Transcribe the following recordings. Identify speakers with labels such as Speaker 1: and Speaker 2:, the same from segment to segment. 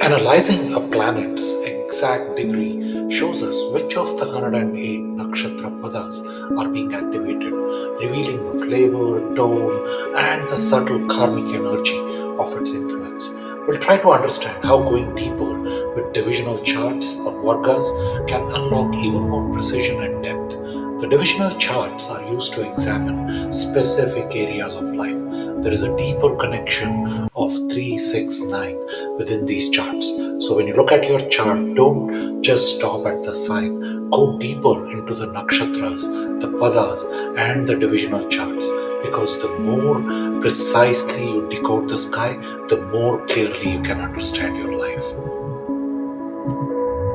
Speaker 1: Analyzing a planet's exact degree shows us which of the 108 nakshatra padas are being activated, revealing the flavor, tone, and the subtle karmic energy of its influence. We'll try to understand how going deeper with divisional charts or vargas can unlock even more precision and depth. The divisional charts are used to examine specific areas of life. There is a deeper connection of 369 within these charts. So when you look at your chart, don't just stop at the sign. Go deeper into the nakshatras, the padas, and the divisional charts, because the more precisely you decode the sky, the more clearly you can understand your life.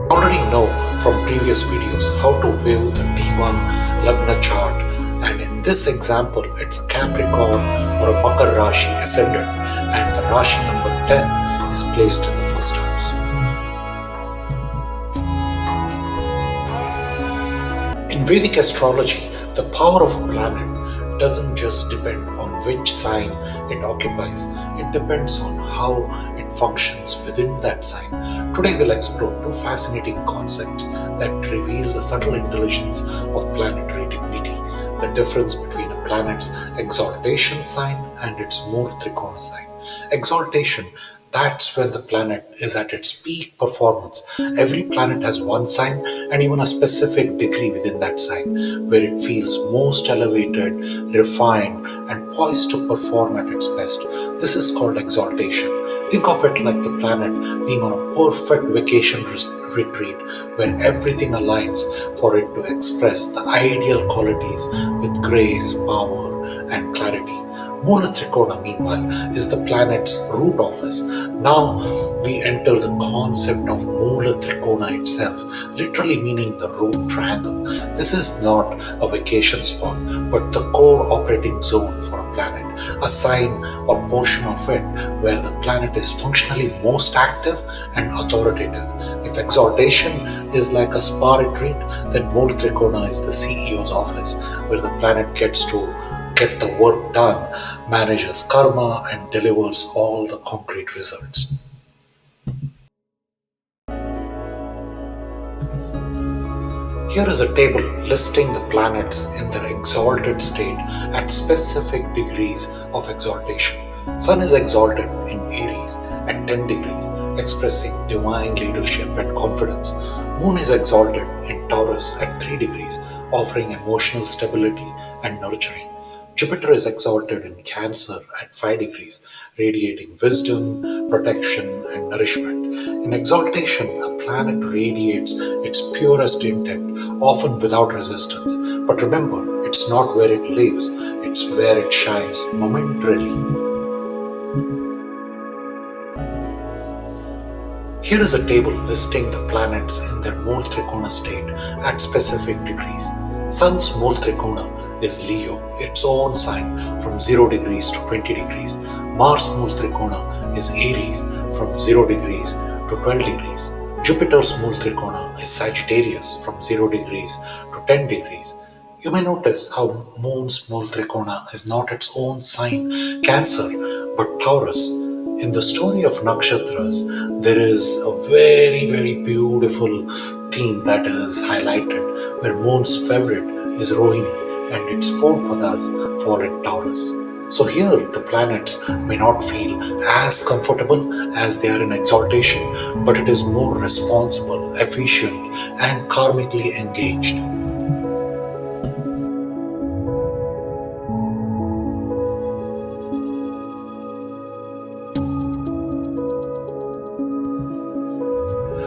Speaker 1: You already know from previous videos how to view the D1 Lagna chart, and in this example, it's a Capricorn or a Makar Rashi ascendant, and the Rashi number 10 is placed in the first house. In Vedic astrology, the power of a planet doesn't just depend on which sign it occupies, it depends on how it functions within that sign. Today, we'll explore two fascinating concepts that reveal the subtle intelligence of planetary dignity: the difference between a planet's exaltation sign and its mool trikona sign. Exaltation, that's when the planet is at its peak performance. Every planet has one sign and even a specific degree within that sign where it feels most elevated, refined, and poised to perform at its best. This is called exaltation. Think of it like the planet being on a perfect vacation retreat where everything aligns for it to express the ideal qualities with grace, power, and clarity. Mula Trikona, meanwhile, is the planet's root office. Now we enter the concept of Mula Trikona itself, literally meaning the root triangle. This is not a vacation spot, but the core operating zone for a planet, a sign or portion of it where the planet is functionally most active and authoritative. If exaltation is like a spa retreat, then Mula Trikona is the CEO's office, where the planet gets to get the work done, manages karma, and delivers all the concrete results. Here is a table listing the planets in their exalted state at specific degrees of exaltation. Sun is exalted in Aries at 10 degrees, expressing divine leadership and confidence. Moon is exalted in Taurus at 3 degrees, offering emotional stability and nurturing. Jupiter is exalted in Cancer at 5 degrees, radiating wisdom, protection, and nourishment. In exaltation, a planet radiates its purest intent, often without resistance. But remember, it's not where it lives, it's where it shines momentarily. Here is a table listing the planets in their mool trikona state at specific degrees. Sun's mool trikona is Leo, its own sign, from 0 degrees to 20 degrees. Mars mool trikona is Aries, from 0 degrees to 12 degrees. Jupiter's mool trikona is Sagittarius, from 0 degrees to 10 degrees. You may notice how Moon's mool trikona is not its own sign, Cancer, but Taurus. In the story of nakshatras, there is a very, very beautiful theme that is highlighted, where Moon's favorite is Rohini and its four padas fall in Taurus. So here, the planets may not feel as comfortable as they are in exaltation, but it is more responsible, efficient, and karmically engaged.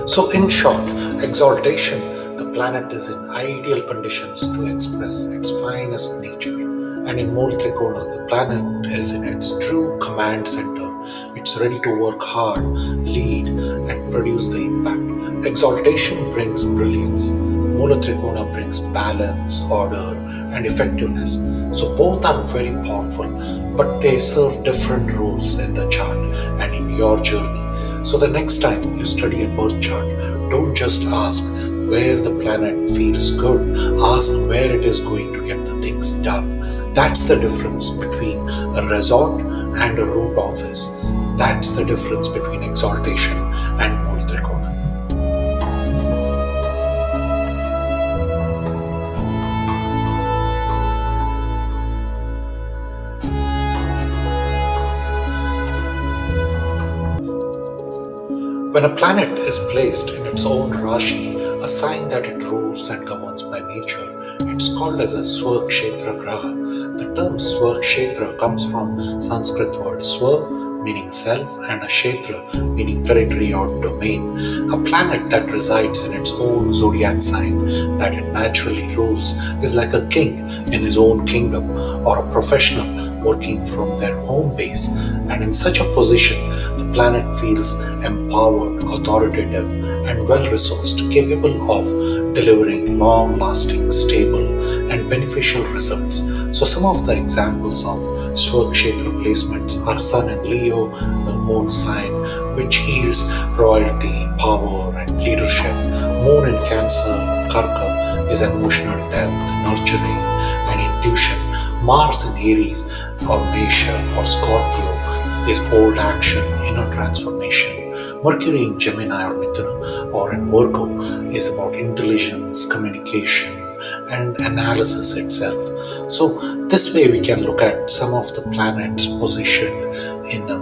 Speaker 1: So, in short, exaltation, the planet is in ideal conditions to express its finest nature. And in Mool Trikona, the planet is in its true command center. It's ready to work hard, lead, and produce the impact. Exaltation brings brilliance. Mula Trikona brings balance, order, and effectiveness. So both are very powerful, but they serve different roles in the chart and in your journey. So the next time you study a birth chart, don't just ask where the planet feels good, ask where it is going to get the things done. That's the difference between a resort and a root office. That's the difference between exaltation and Murtrikona. When a planet is placed in its own Rashi, a sign that it rules and governs by nature, it's called as a Swakshetra Graha. The term Swakshetra comes from Sanskrit word Swa, meaning self, and a Kshetra, meaning territory or domain. A planet that resides in its own zodiac sign that it naturally rules is like a king in his own kingdom or a professional working from their home base. And in such a position, the planet feels empowered, authoritative, and well resourced, capable of delivering long lasting, stable, and beneficial results. So, some of the examples of Swakshetra placements are Sun in Leo, the moon sign, which yields royalty, power, and leadership. Moon in Cancer, Karka, is emotional depth, nurturing, and intuition. Mars in Aries, or Mesha, or Scorpio, is bold action, inner transformation. Mercury in Gemini or Mithuna or in Virgo is about intelligence, communication, and analysis itself. So, this way we can look at some of the planets positioned in a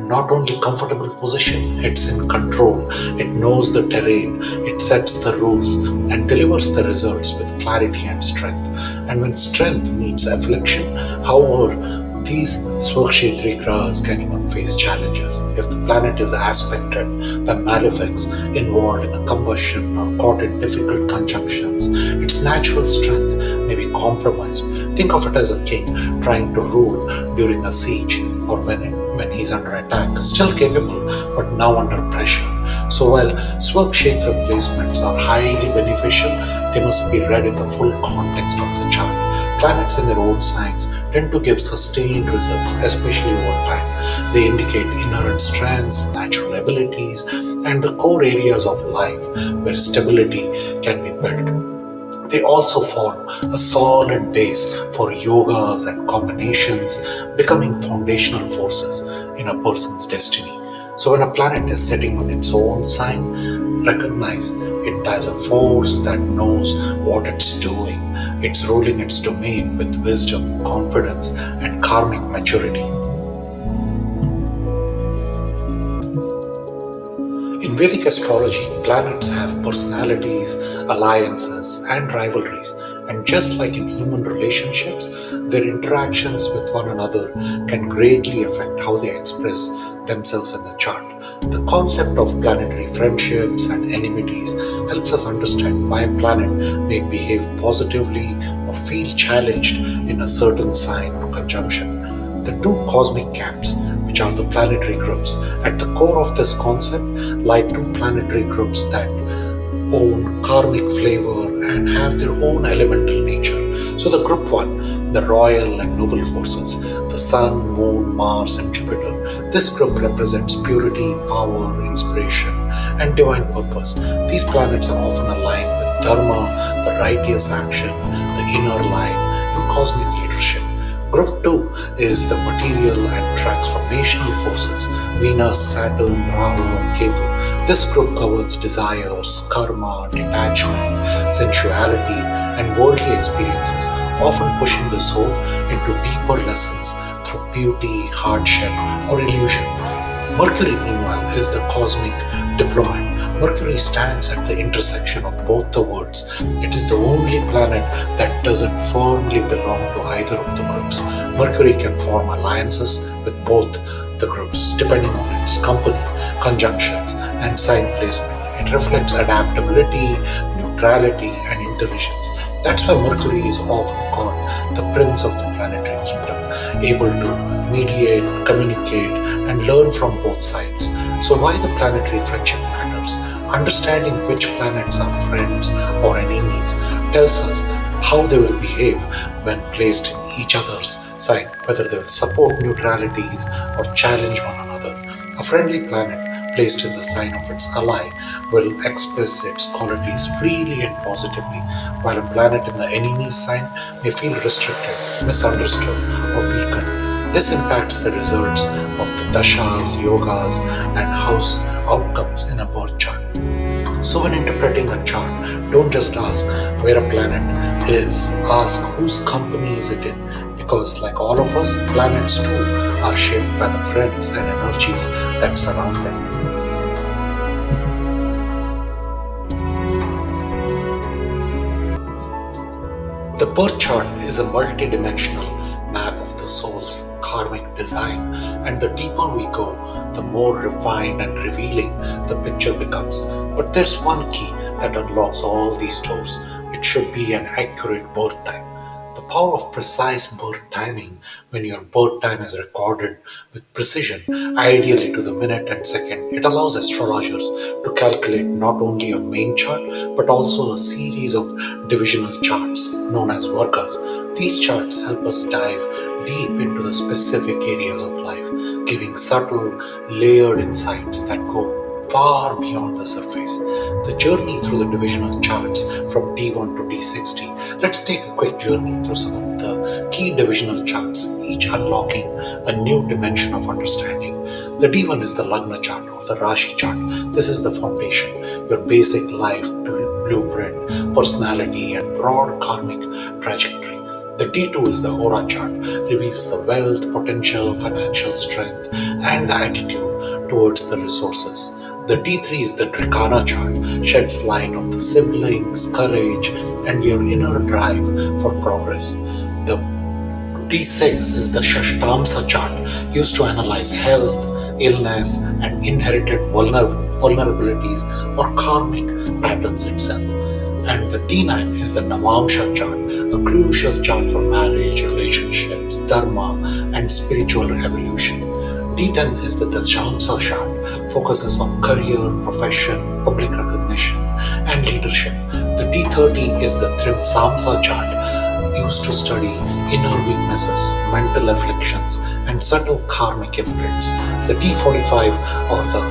Speaker 1: not only comfortable position, it's in control, it knows the terrain, it sets the rules, and delivers the results with clarity and strength. And when strength meets affliction, however, these Swakshetri grahas can even face challenges. If the planet is aspected by malefics involved in a combustion or caught in difficult conjunctions, its natural strength may be compromised. Think of it as a king trying to rule during a siege or when he's under attack, still capable but now under pressure. So while Swakshetra placements are highly beneficial, they must be read in the full context of the chart. Planets in their own signs tend to give sustained results, especially over time. They indicate inherent strengths, natural abilities, and the core areas of life where stability can be built. They also form a solid base for yogas and combinations, becoming foundational forces in a person's destiny. So, when a planet is sitting on its own sign, recognize it as a force that knows what it's doing. It's ruling its domain with wisdom, confidence, and karmic maturity. In Vedic astrology, planets have personalities, alliances, and rivalries. And just like in human relationships, their interactions with one another can greatly affect how they express themselves in the chart. The concept of planetary friendships and enmities helps us understand why a planet may behave positively or feel challenged in a certain sign or conjunction. The two cosmic camps, which are the planetary groups, at the core of this concept lie two planetary groups that own karmic flavor and have their own elemental nature. So, the group one, the royal and noble forces, the Sun, Moon, Mars, and Jupiter. This group represents purity, power, inspiration, and divine purpose. These planets are often aligned with Dharma, the righteous action, the inner light, and cosmic leadership. Group 2 is the material and transformational forces Venus, Saturn, Rahu, and Ketu. This group governs desires, karma, detachment, sensuality, and worldly experiences, often pushing the soul into deeper lessons through beauty, hardship, or illusion. Mercury, meanwhile, is the cosmic diplomat. Mercury stands at the intersection of both the worlds. It is the only planet that doesn't firmly belong to either of the groups. Mercury can form alliances with both the groups depending on its company, conjunctions, and sign placement. It reflects adaptability, neutrality, and intelligence. That's why Mercury is often called the prince of the planetary kingdom, able to mediate, communicate, and learn from both sides. So, why the planetary friendship matters? Understanding which planets are friends or enemies tells us how they will behave when placed in each other's sign, whether they will support neutralities or challenge one another. A friendly planet placed in the sign of its ally will express its qualities freely and positively, while a planet in the enemy's sign may feel restricted, misunderstood, or weakened. This impacts the results of the dashas, yogas, and house outcomes in a birth chart. So, when interpreting a chart, don't just ask where a planet is, ask whose company is it in. Because, like all of us, planets too are shaped by the friends and energies that surround them. The birth chart is a multidimensional map of the soul's karmic design, and the deeper we go, the more refined and revealing the picture becomes. But there's one key that unlocks all these doors. It should be an accurate birth time. The power of precise birth timing, when your birth time is recorded with precision, ideally to the minute and second, it allows astrologers to calculate not only your main chart but also a series of divisional charts known as Vargas. These charts help us dive deep into the specific areas of life, giving subtle, layered insights that go far beyond the surface. The journey through the divisional charts from D1 to D60. Let's take a quick journey through some of the key divisional charts, each unlocking a new dimension of understanding. The D1 is the Lagna chart or the Rashi chart. This is the foundation, your basic life blueprint, personality, and broad karmic trajectory. The D2 is the Aura chart, reveals the wealth, potential, financial strength, and the attitude towards the resources. The D3 is the Trikana chart, sheds light on the siblings, courage, and your inner drive for progress. The D6 is the Shashtamsa chart, used to analyze health, illness, and inherited vulnerabilities or karmic patterns itself. And the D9 is the Navamsha chart, a crucial chart for marriage, relationships, dharma, and spiritual evolution. D10 is the Dashamsa chart, focuses on career, profession, public recognition, and leadership. The D30 is the Trimsamsa chart, used to study inner weaknesses, mental afflictions, and subtle karmic imprints. The D45 or the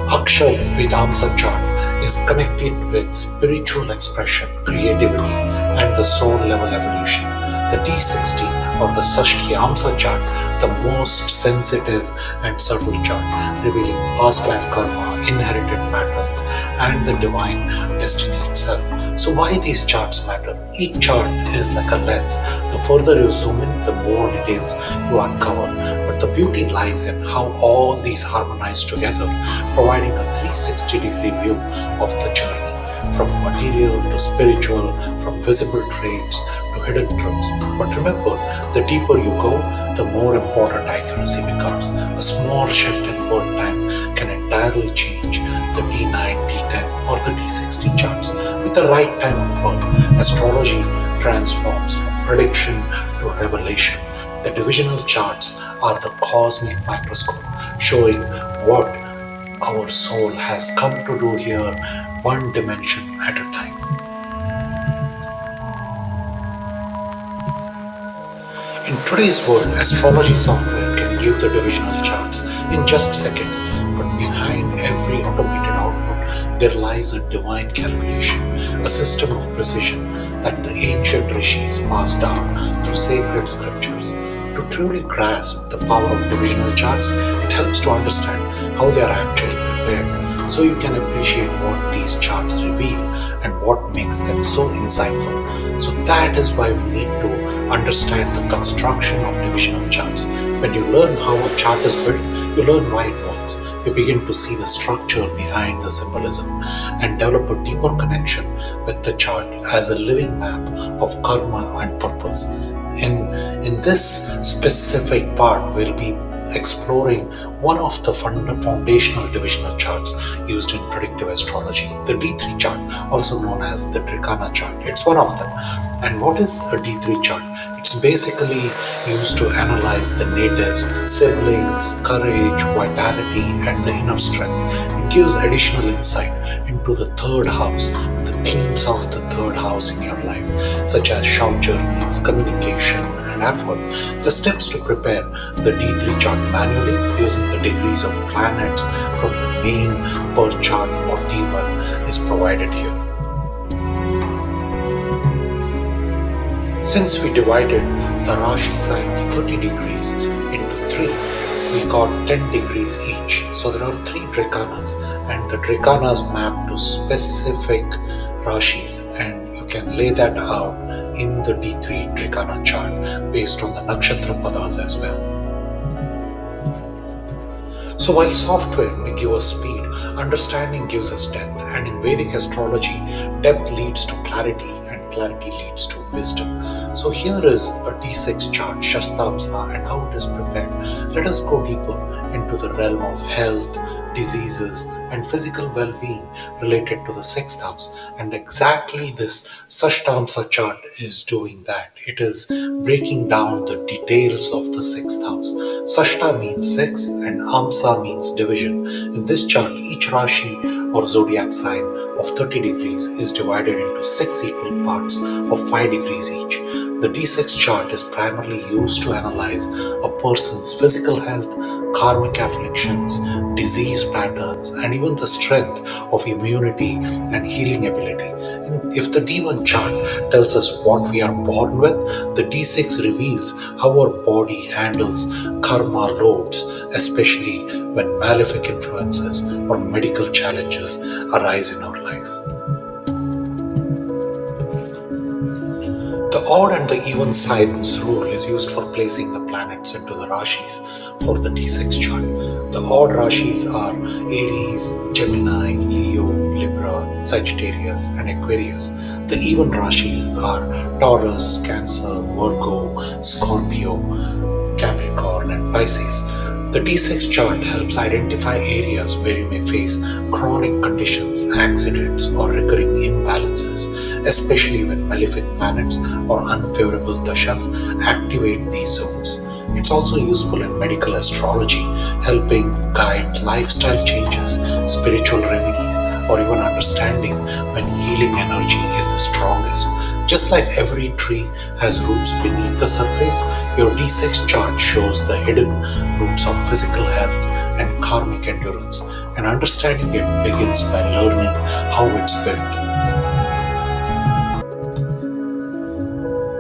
Speaker 1: Akshar Vedamsa chart is connected with spiritual expression, creativity, and the soul level evolution. The D60 or the Sashkyamsa chart, the most sensitive and subtle chart, revealing past life karma, inherited patterns, and the divine destiny itself. So, why these charts matter? Each chart is like a lens. The further you zoom in, the more details you uncover. But the beauty lies in how all these harmonize together, providing a 360-degree view of the journey, from material to spiritual, from visible traits to hidden truths. But remember, the deeper you go, the more important accuracy becomes. A small shift in birth time can entirely change the D9, D10, or the D60 charts. With the right time of birth, astrology transforms from prediction to revelation. The divisional charts are the cosmic microscope, showing what our soul has come to do here, one dimension at a time. In today's world, astrology software can give the divisional charts in just seconds, but behind every automated output, there lies a divine calculation, a system of precision that the ancient rishis passed down through sacred scriptures. To truly grasp the power of divisional charts, it helps to understand how they are actually prepared, so you can appreciate what these charts reveal and what makes them so insightful. So that is why we need to understand the construction of divisional charts. When you learn how a chart is built, you learn why it works. You begin to see the structure behind the symbolism and develop a deeper connection with the chart as a living map of karma and purpose. In this specific part, we'll be exploring one of the foundational divisional charts used in predictive astrology, the D3 chart, also known as the Trikana chart. It's one of them. And what is a D3 chart? It's basically used to analyze the natives, siblings, courage, vitality, and the inner strength. It gives additional insight into the third house, the themes of the third house in your life, such as short journeys, communication, and effort. The steps to prepare the D3 chart manually using the degrees of planets from the main birth chart or D1 is provided here. Since we divided the Rashi sign of 30 degrees into 3, we got 10 degrees each. So there are 3 Drikanas, and the Drikanas map to specific Rashis, and you can lay that out in the D3 Drikana chart based on the Nakshatra Padas as well. So while software may give us speed, understanding gives us depth, and in Vedic astrology, depth leads to clarity and clarity leads to wisdom. So here is a D6 chart, Shastamsa, and how it is prepared. Let us go deeper into the realm of health, diseases, and physical well-being related to the sixth house. And exactly this Sashtamsa chart is doing that. It is breaking down the details of the sixth house. Sashta means six and Amsa means division. In this chart, each Rashi or zodiac sign of 30 degrees is divided into 6 equal parts of 5 degrees each. The D6 chart is primarily used to analyze a person's physical health, karmic afflictions, disease patterns, and even the strength of immunity and healing ability. And if the D1 chart tells us what we are born with, the D6 reveals how our body handles karma loads, especially when malefic influences or medical challenges arise in our life. The odd and the even signs rule is used for placing the planets into the Rashis for the D6 chart. The odd Rashis are Aries, Gemini, Leo, Libra, Sagittarius, and Aquarius. The even Rashis are Taurus, Cancer, Virgo, Scorpio, Capricorn, and Pisces. The D6 chart helps identify areas where you may face chronic conditions, accidents, or recurring imbalances, especially when malefic planets or unfavorable dashas activate these zones. It's also useful in medical astrology, helping guide lifestyle changes, spiritual remedies, or even understanding when healing energy is the strongest. Just like every tree has roots beneath the surface, your D6 chart shows the hidden roots of physical health and karmic endurance, and understanding it begins by learning how it's built.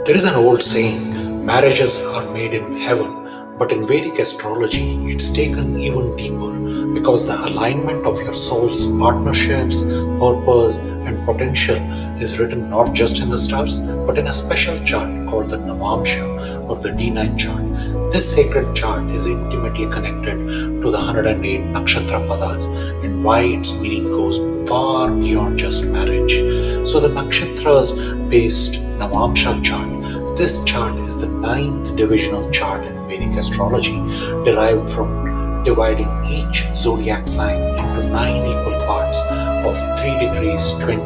Speaker 1: There is an old saying, marriages are made in heaven, but in Vedic astrology, it's taken even deeper because the alignment of your soul's partnerships, purpose, and potential is written not just in the stars, but in a special chart called the Navamsha or the D9 chart. This sacred chart is intimately connected to the 108 Nakshatra Padas, and why its meaning goes far beyond just marriage. So the Nakshatras based Navamsha chart. This chart is the 9th divisional chart in Vedic astrology, derived from dividing each zodiac sign into 9 equal parts of 3 degrees 20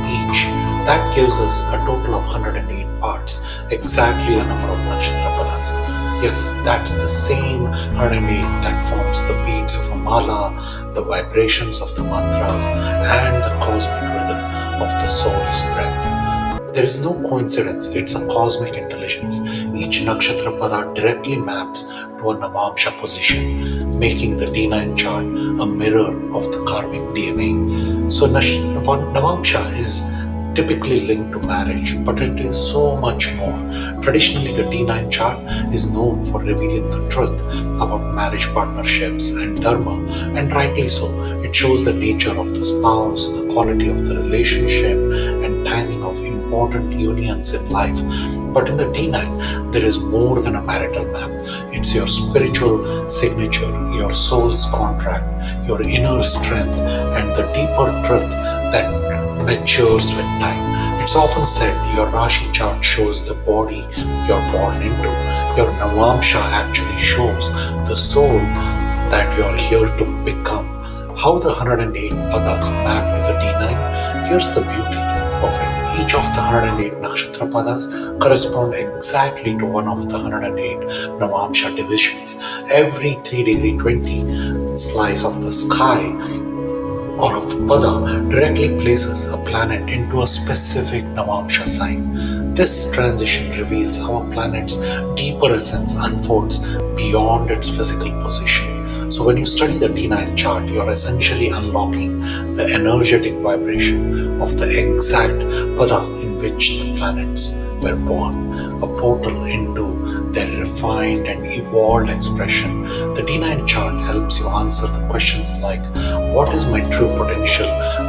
Speaker 1: each. That gives us a total of 108 parts, exactly the number of Nakshatra Padas. Yes, that's the same 108 that forms the beats of a mala, the vibrations of the mantras, and the cosmic rhythm of the soul's breath. There is no coincidence, it's a cosmic intelligence. Each nakshatra pada directly maps to a Navamsha position, making the D9 chart a mirror of the karmic DNA. So Navamsha is typically linked to marriage, but it is so much more. Traditionally, the D9 chart is known for revealing the truth about marriage partnerships and dharma, and rightly so. It shows the nature of the spouse, the quality of the relationship, and timing of important unions in life. But in the D9, there is more than a marital map. It's your spiritual signature, your soul's contract, your inner strength, and the deeper truth that matures with time. It's often said your Rashi chart shows the body you're born into. Your Navamsha actually shows the soul that you're here to become. How the 108 padas map to the D9? Here's the beauty of it. Each of the 108 nakshatra padas correspond exactly to one of the 108 Navamsha divisions. Every 3 degree 20 slice of the sky or of pada directly places a planet into a specific Navamsha sign. This transition reveals how a planet's deeper essence unfolds beyond its physical position. So when you study the D9 chart, you're essentially unlocking the energetic vibration of the exact pada in which the planets were born, a portal into defined and evolved expression. The D9 chart helps you answer the questions like, what is my true potential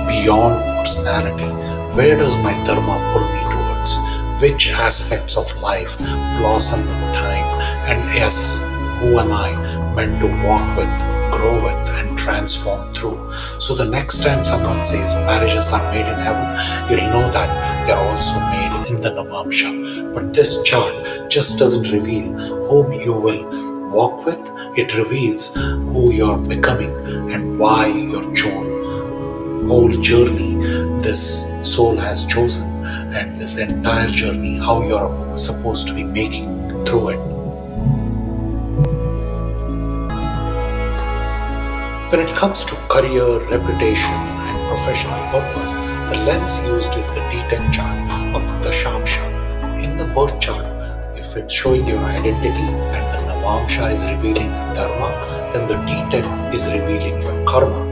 Speaker 1: beyond personality? Where does my dharma pull me towards? Which aspects of life blossom with time? And yes, who am I meant to walk with, grow with, and transform through? So the next time someone says marriages are made in heaven, you'll know that they are also made in the Navamsha. But this chart just doesn't reveal whom you will walk with, it reveals who you're becoming and why you're chosen. Whole journey this soul has chosen, and this entire journey how you're supposed to be making through it. When it comes to career, reputation, and professional purpose, the lens used is the D10 chart or the Dashamsha. In the birth chart, if it's showing your identity and the Navamsha is revealing dharma, then the D10 is revealing your karma,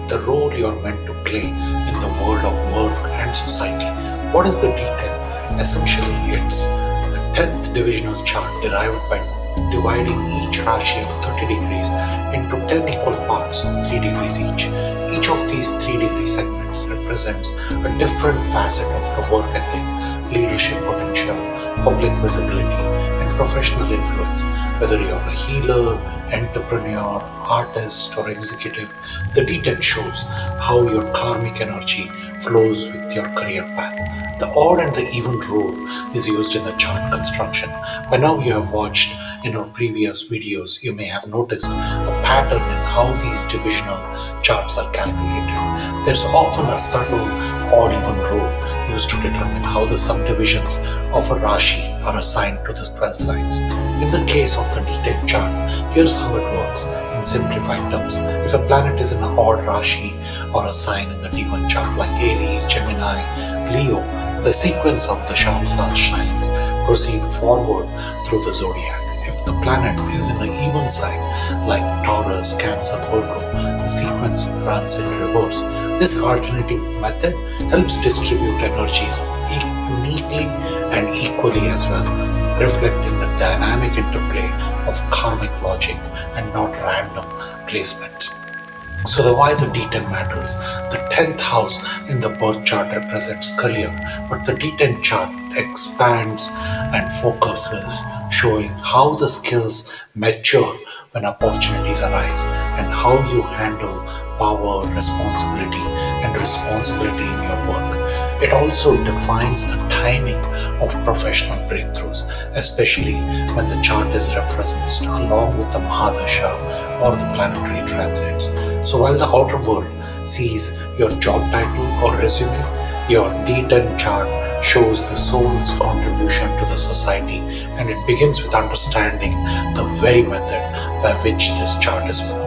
Speaker 1: the role you're meant to play in the world of work and society. What is the D10? Essentially, it's the 10th divisional chart derived by dividing each Rashi of 30 degrees into 10 equal parts of 3 degrees each. Each of these 3-degree segments represents a different facet of the work ethic, leadership potential, public visibility, and professional influence. Whether you're a healer, entrepreneur, artist, or executive, the D10 shows how your karmic energy flows with your career path. The odd and the even rule is used in the chart construction. By now you have watched in our previous videos, you may have noticed a pattern in how these divisional charts are calculated. There's often a subtle odd even rule used to determine how the subdivisions of a Rashi are assigned to the 12 signs. In the case of the D10 chart, here's how it works in simplified terms. If a planet is in an odd Rashi or a sign in the D1 chart like Aries, Gemini, Leo, the sequence of the Shamsa signs proceed forward through the zodiac. If the planet is in an even sign like Taurus, Cancer, Virgo, the sequence runs in reverse. This alternating method helps distribute energies uniquely and equally as well, reflecting the dynamic interplay of karmic logic and not random placements. So why the D10 matters. The 10th house in the birth chart represents career, but the D10 chart expands and focuses, showing how the skills mature when opportunities arise and how you handle power, responsibility in your work. It also defines the timing of professional breakthroughs, especially when the chart is referenced along with the Mahadasha or the planetary transits. So while the outer world sees your job title or resume, your D10 chart shows the soul's contribution to the society, and it begins with understanding the very method by which this chart is formed.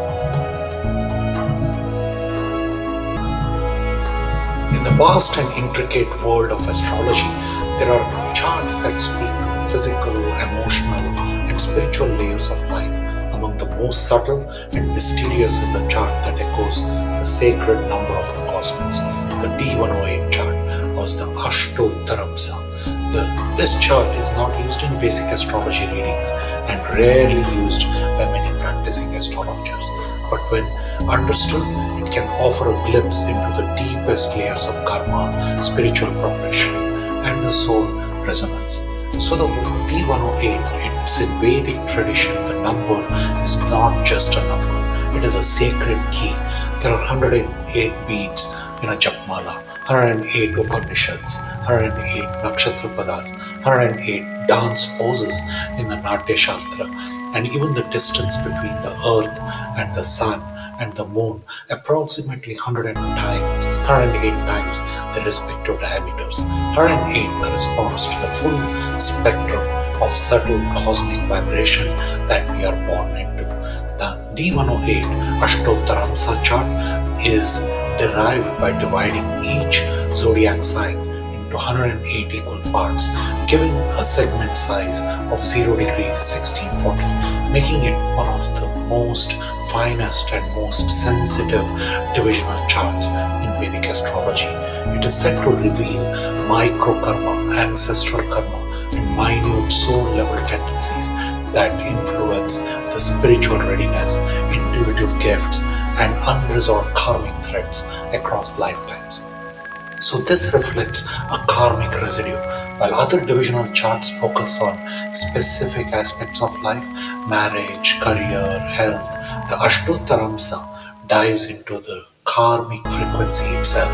Speaker 1: In the vast and intricate world of astrology, there are charts that speak to the physical, emotional, and spiritual layers of life. Among the most subtle and mysterious is the chart that echoes the sacred number of the cosmos, the D108 chart, or the Ashtottaramsa. This chart is not used in basic astrology readings and rarely used by many practicing astrologers. But when understood, it can offer a glimpse into the deepest layers of karma, spiritual progression, and the soul resonance. So the D108, it's in Vedic tradition, the number is not just a number, it is a sacred key. There are 108 beads in a Japmala, 108 Upanishads, 108 Nakshatra Padas, 108 dance poses in the Natya Shastra, and even the distance between the earth and the sun and the moon, approximately 108 times the respective diameters. 108 corresponds to the full spectrum of subtle cosmic vibration that we are born into. The D108 Ashtottaramsa chart is derived by dividing each zodiac sign into 108 equal parts, giving a segment size of 0 degrees 1640, making it one of the most finest and most sensitive divisional charts in Vedic astrology. It is said to reveal micro karma, ancestral karma, and minute soul level tendencies that influence the spiritual readiness, intuitive gifts, and unresolved karmic threads across lifetimes. So this reflects a karmic residue, while other divisional charts focus on specific aspects of life, marriage, career, health. The Ashtottaramsa dives into the karmic frequency itself.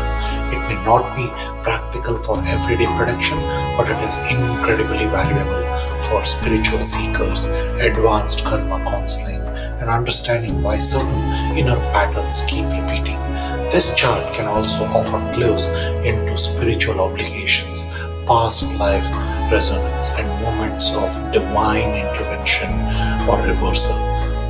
Speaker 1: It may not be practical for everyday prediction, but it is incredibly valuable for spiritual seekers, advanced karma counseling, and understanding why certain inner patterns keep repeating. This chart can also offer clues into spiritual obligations, past life resonance, and moments of divine intervention or reversal.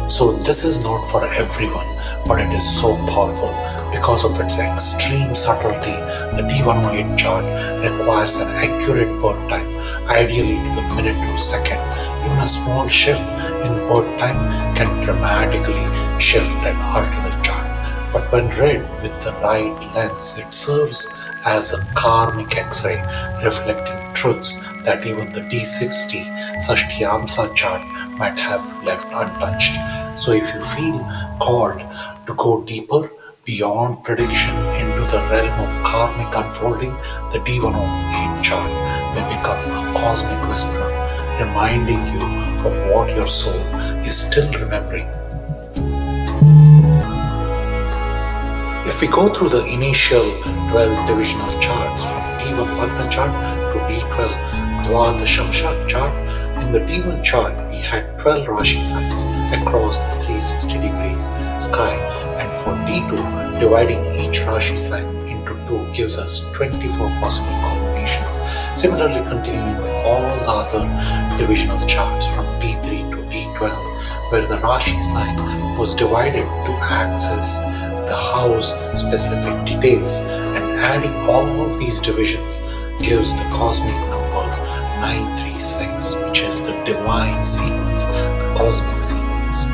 Speaker 1: So, this is not for everyone, but it is so powerful because of its extreme subtlety. The D108 chart requires an accurate birth time, ideally to the minute or second. Even a small shift in birth time can dramatically shift and alter the chart. But when read with the right lens, it serves as a karmic X-ray, reflecting truths that even the D60 Sashtyamsa chart might have left untouched. So if you feel called to go deeper beyond prediction into the realm of karmic unfolding, the D108 chart may become a cosmic whisperer, reminding you of what your soul is still remembering. If we go through the initial 12 divisional charts from D1 Lagna chart to D12 Dwadashamsha chart, in the D1 chart we had 12 Rashi signs across the 360 degrees sky, and for D2 dividing each Rashi sign into 2 gives us 24 possible combinations. Similarly, continuing with all the other divisional charts from D3 to D12, where the Rashi sign was divided to access the house specific details, and adding all of these divisions gives the cosmic number 936, which is the divine sequence, the cosmic sequence.